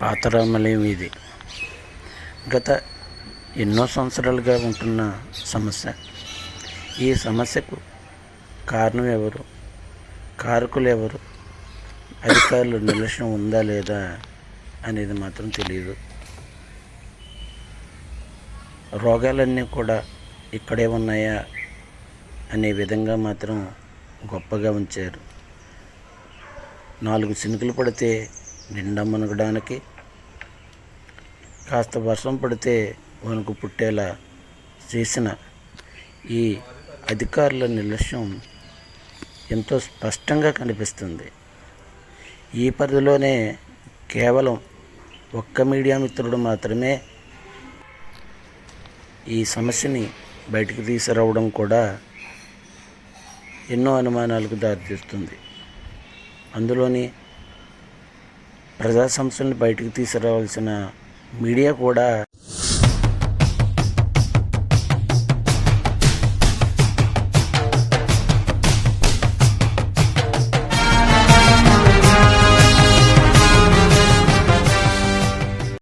పాతరామలే వీధి గత ఎన్నో సంవత్సరాలుగా ఉంటున్న సమస్య. ఈ సమస్యకు కారణం ఎవరు, కారకులు ఎవరు, అధికారుల నిర్లక్ష్యం ఉందా లేదా అనేది మాత్రం తెలియదు. రోగాలన్నీ కూడా ఇక్కడే ఉన్నాయా అనే విధంగా మాత్రం గొప్పగా ఉంచారు. 4 చినుకులు పడితే నిండా మునగడానికి, కాస్త వర్షం పడితే వణుకు పుట్టేలా చేసిన ఈ అధికారుల నిర్లక్ష్యం ఎంతో స్పష్టంగా కనిపిస్తుంది. ఈ పరిధిలోనే కేవలం ఒక్క మీడియా మిత్రుడు మాత్రమే ఈ సమస్యని బయటికి తీసుకురావడం కూడా ఎన్నో అనుమానాలకు దారితీస్తుంది. అందులోని ప్రజా సమస్యలను బయటికి తీసుకురావాల్సిన మీడియా కూడా